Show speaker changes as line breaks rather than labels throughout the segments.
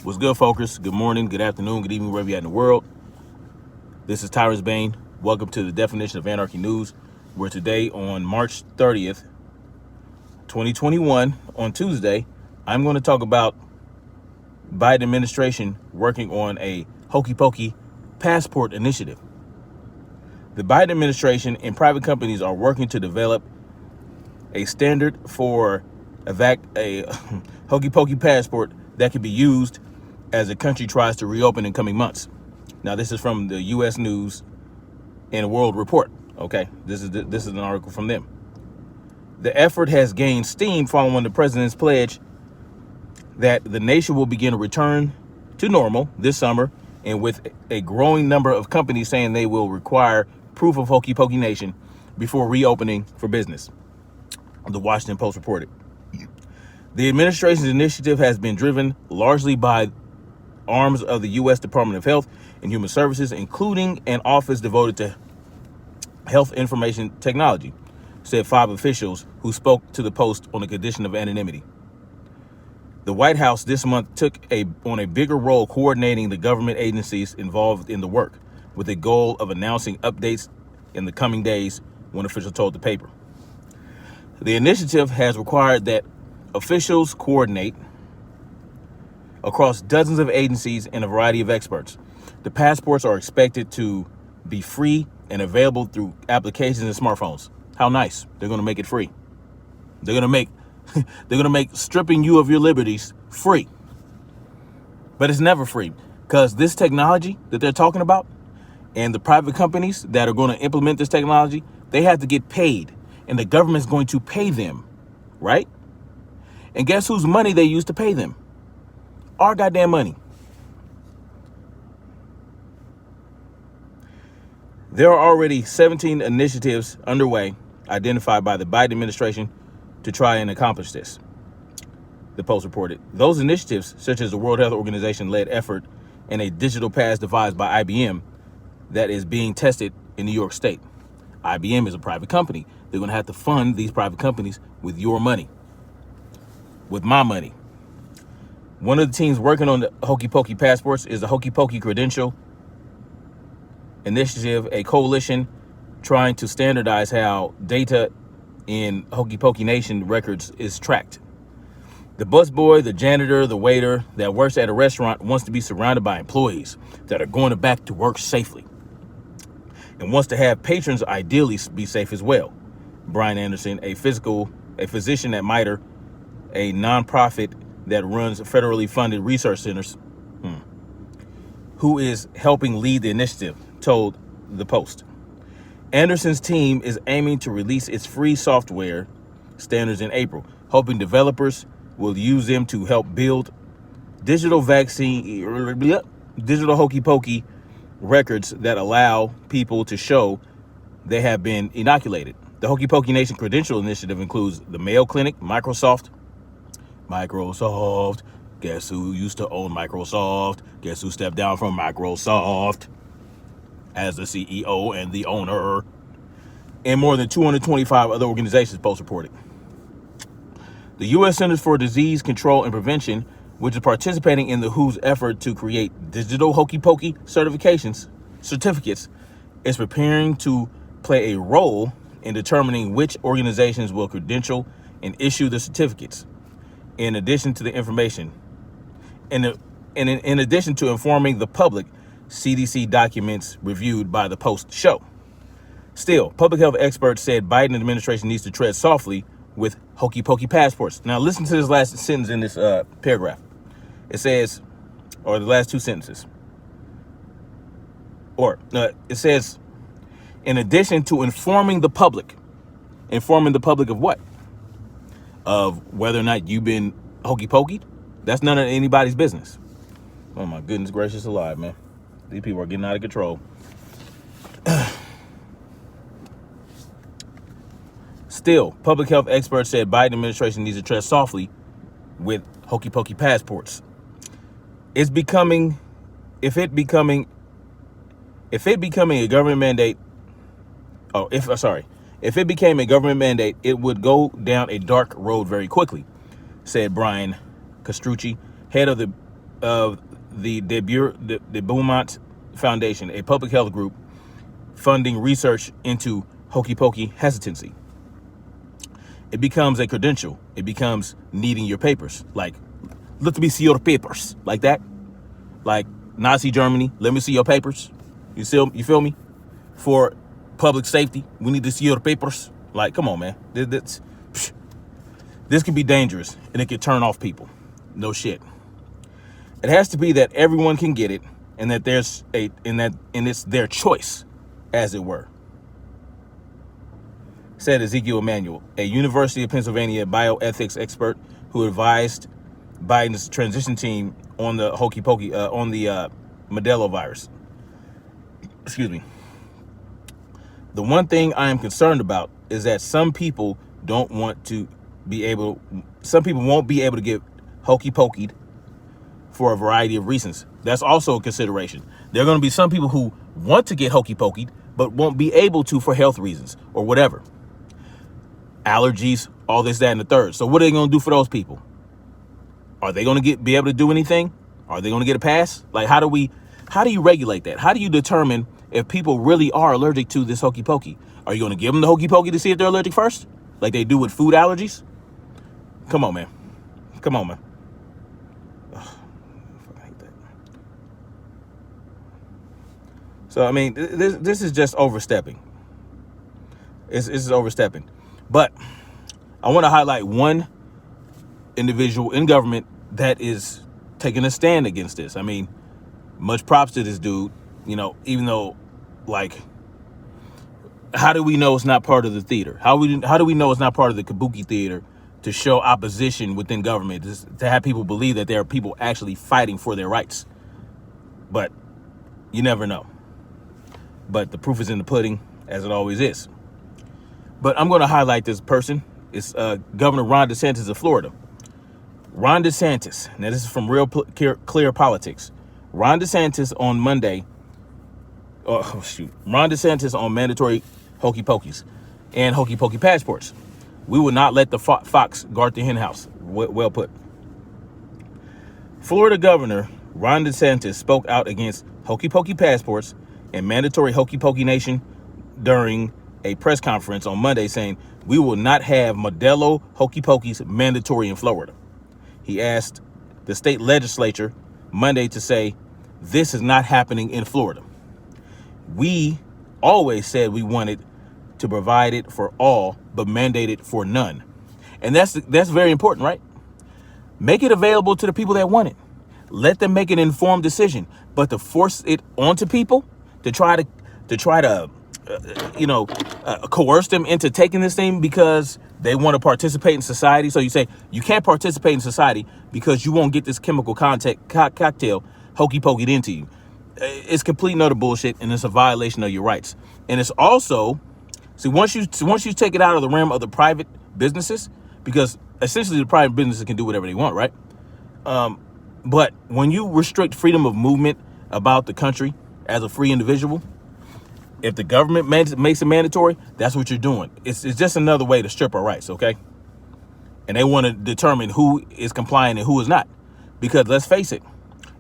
What's good, folks? Good morning, good afternoon, good evening, wherever you're at in the world. This is Tyrus Bain. Welcome to the Definition of Anarchy News, where today on March 30th, 2021, on Tuesday, I'm going to talk about Biden administration working on a hokey pokey passport initiative. The Biden administration and private companies are working to develop a standard for a hokey pokey passport that can be used as the country tries to reopen in coming months. Now, this is from the U.S. News and World Report. Okay, this is an article from them. The effort has gained steam following the president's pledge that the nation will begin a return to normal this summer, and with a growing number of companies saying they will require proof of hokey pokey nation before reopening for business. The Washington Post reported. The administration's initiative has been driven largely by arms of the U.S. Department of Health and Human Services, including an office devoted to health information technology, said 5 officials who spoke to the Post on the condition of anonymity. The White House this month took on a bigger role coordinating the government agencies involved in the work, with the goal of announcing updates in the coming days, one official told the paper. The initiative has required that officials coordinate across dozens of agencies and a variety of experts. The passports are expected to be free and available through applications and smartphones. How nice. They're going to make it free. They're going to make stripping you of your liberties free. But it's never free, because this technology that they're talking about and the private companies that are going to implement this technology, they have to get paid, and the government's going to pay them, right? And guess whose money they use to pay them? Our goddamn money. There are already 17 initiatives underway identified by the Biden administration to try and accomplish this, the Post reported. Those initiatives, such as the World Health Organization-led effort and a digital pass devised by IBM that is being tested in New York State. IBM is a private company. They're going to have to fund these private companies with your money, with my money. One of the teams working on the hokey pokey passports is the Hokey Pokey Credential Initiative, a coalition trying to standardize how data in hokey pokey nation records is tracked. The busboy, the janitor, the waiter that works at a restaurant wants to be surrounded by employees that are going back to work safely, and wants to have patrons ideally be safe as well. Brian Anderson, a physician at MITRE, a nonprofit that runs federally funded research centers, who is helping lead the initiative, told the Post. Anderson's team is aiming to release its free software standards in April, hoping developers will use them to help build digital hokey pokey records that allow people to show they have been inoculated. The Hokey Pokey Nation Credential Initiative includes the Mayo Clinic, Microsoft. Guess who used to own Microsoft? Guess who stepped down from Microsoft as the CEO and the owner? And more than 225 other organizations, Post reported. The U.S. Centers for Disease Control and Prevention, which is participating in the WHO's effort to create digital hokey pokey certificates, is preparing to play a role in determining which organizations will credential and issue the certificates. In addition to the information, in addition to informing the public, CDC documents reviewed by the Post show. Still, public health experts said Biden administration needs to tread softly with hokey pokey passports. Now, listen to this last sentence in this paragraph. It says, or the last two sentences, it says, in addition to informing the public of what? Of whether or not you've been hokey pokeyed. That's none of anybody's business. Oh my goodness gracious alive, man. These people are getting out of control. Still, public health experts said Biden administration needs to tread softly with hokey pokey passports. If it becoming a government mandate, if it became a government mandate, it would go down a dark road very quickly, said Brian Castrucci, head of the of the Beaumont Foundation, a public health group funding research into hokey pokey hesitancy. It becomes a credential. It becomes needing your papers. Like, let me see your papers. Like that. Like Nazi Germany, let me see your papers. You feel me? For public safety, we need to see your papers. Like, come on, man. This can be dangerous, and it can turn off people. No shit. It has to be that everyone can get it, and that it's their choice, as it were. Said Ezekiel Emanuel, a University of Pennsylvania bioethics expert who advised Biden's transition team on the hokey pokey, on the Modelo virus. Excuse me. The one thing I am concerned about is that some people won't be able to get hokey pokeyed for a variety of reasons. That's also a consideration. There are going to be some people who want to get hokey pokeyed, but won't be able to for health reasons or whatever. Allergies, all this, that, and the third. So what are they going to do for those people? Are they going to be able to do anything? Are they going to get a pass? Like, how do you regulate that? How do you determine if people really are allergic to this hokey pokey? Are you going to give them the hokey pokey to see if they're allergic first? Like they do with food allergies? Come on, man. Come on, man. Ugh, I hate that. So, I mean, this is just overstepping. This is overstepping. But I want to highlight one individual in government that is taking a stand against this. I mean, much props to this dude, you know, even though, like, how do we know it's not part of the theater? How do we know it's not part of the kabuki theater to show opposition within government, to have people believe that there are people actually fighting for their rights? But you never know. But the proof is in the pudding, as it always is. But I'm going to highlight this person. It's Governor Ron DeSantis of Florida. Ron DeSantis. Now, this is from Real Clear Politics. Ron DeSantis on Monday. Ron DeSantis on mandatory hokey pokeys and hokey pokey passports. We will not let the fox guard the hen house. Well put. Florida Governor Ron DeSantis spoke out against hokey pokey passports and mandatory hokey pokey nation during a press conference on Monday, saying we will not have Modelo hokey pokeys mandatory in Florida. He asked the state legislature Monday to say this is not happening in Florida. We always said we wanted to provide it for all, but mandate it for none. And that's very important, right? Make it available to the people that want it. Let them make an informed decision. But to force it onto people, to try to coerce them into taking this thing because they want to participate in society. So you say you can't participate in society because you won't get this chemical cocktail hokey pokeyed into you. It's complete and utter bullshit, and it's a violation of your rights. And it's also, see, once you take it out of the realm of the private businesses, because essentially the private businesses can do whatever they want, right? But when you restrict freedom of movement about the country as a free individual, if the government makes it mandatory, that's what you're doing. It's just another way to strip our rights, okay? And they want to determine who is compliant and who is not. Because let's face it,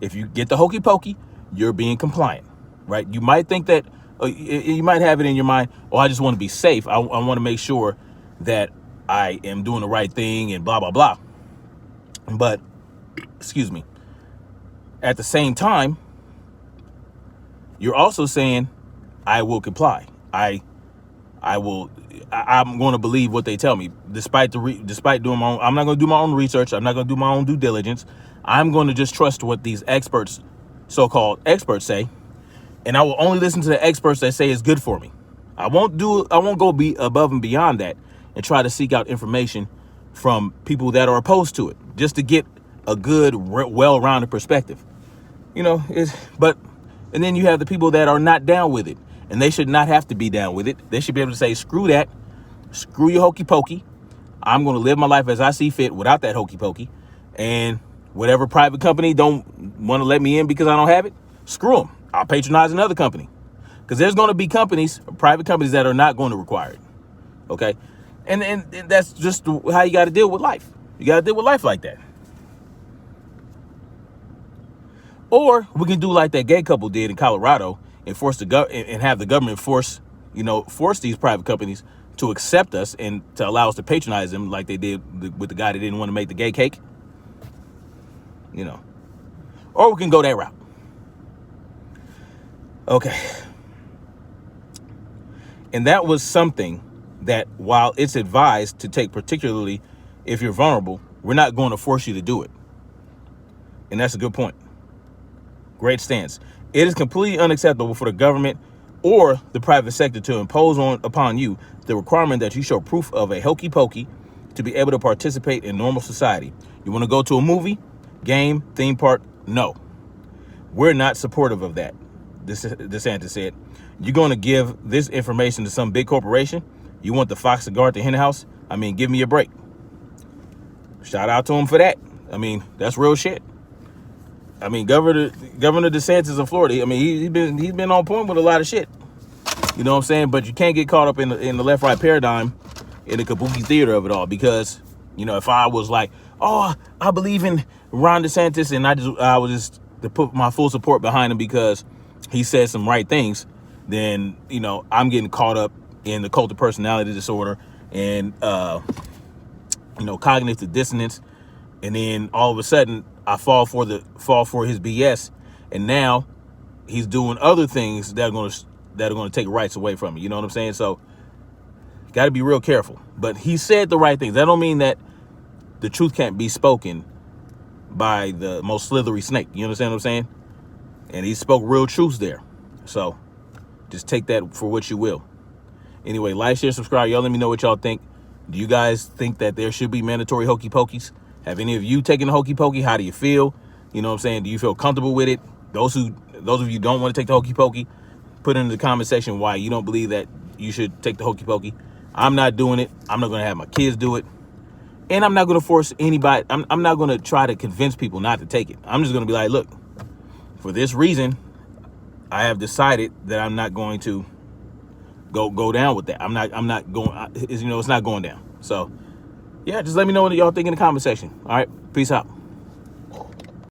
if you get the hokey pokey, you're being compliant, right? You might think that, you might have it in your mind, oh, I just want to be safe. I want to make sure that I am doing the right thing and blah, blah, blah. But, excuse me, at the same time, you're also saying, I will comply. I'm going to believe what they tell me, despite doing my own. I'm not going to do my own research. I'm not going to do my own due diligence. I'm going to just trust what these experts, so-called experts, say, and I will only listen to the experts that say it's good for me. I won't go be above and beyond that and try to seek out information from people that are opposed to it, just to get a good, well-rounded perspective. You know, and then you have the people that are not down with it. And they should not have to be down with it. They should be able to say, screw that. Screw your hokey pokey. I'm going to live my life as I see fit without that hokey pokey. And whatever private company don't want to let me in because I don't have it, screw them. I'll patronize another company. Because there's going to be private companies that are not going to require it. Okay? And that's just how you got to deal with life. You got to deal with life like that. Or we can do like that gay couple did in Colorado and force and have the government force these private companies to accept us and to allow us to patronize them like they did with the guy that didn't want to make the gay cake. Or we can go that route. Okay. And that was something that, while it's advised to take, particularly if you're vulnerable, we're not going to force you to do it. And that's a good point. Great stance. It is completely unacceptable for the government or the private sector to impose upon you the requirement that you show proof of a hokey pokey to be able to participate in normal society. You want to go to a movie, game, theme park? No. We're not supportive of that, DeSantis said. You're going to give this information to some big corporation? You want the fox to guard the hen house? I mean, give me a break. Shout out to him for that. I mean, that's real shit. I mean, Governor DeSantis of Florida, I mean, he's been on point with a lot of shit. You know what I'm saying? But you can't get caught up in the left-right paradigm, in the kabuki theater of it all, because, if I was like, oh, I believe in Ron DeSantis, and I was just to put my full support behind him because he said some right things, then, I'm getting caught up in the cult of personality disorder and, cognitive dissonance. And then all of a sudden I fall for his BS. And now he's doing other things that are going to take rights away from me. You know what I'm saying? So got to be real careful. But he said the right things. That don't mean that the truth can't be spoken by the most slithery snake. You understand what I'm saying? And he spoke real truths there. So just take that for what you will. Anyway, like, share, subscribe. Y'all let me know what y'all think. Do you guys think that there should be mandatory hokey pokeys? Have any of you taken a hokey pokey? How do you feel? You know what I'm saying? Do you feel comfortable with it? Those of you don't want to take the hokey pokey, put in the comment section why you don't believe that you should take the hokey pokey. I'm not doing it. I'm not going to have my kids do it. And I'm not going to force anybody. I'm not going to try to convince people not to take it. I'm just going to be like, look, for this reason, I have decided that I'm not going to go down with that. I'm not going, it's not going down. So yeah, just let me know what y'all think in the comment section. All right. Peace out.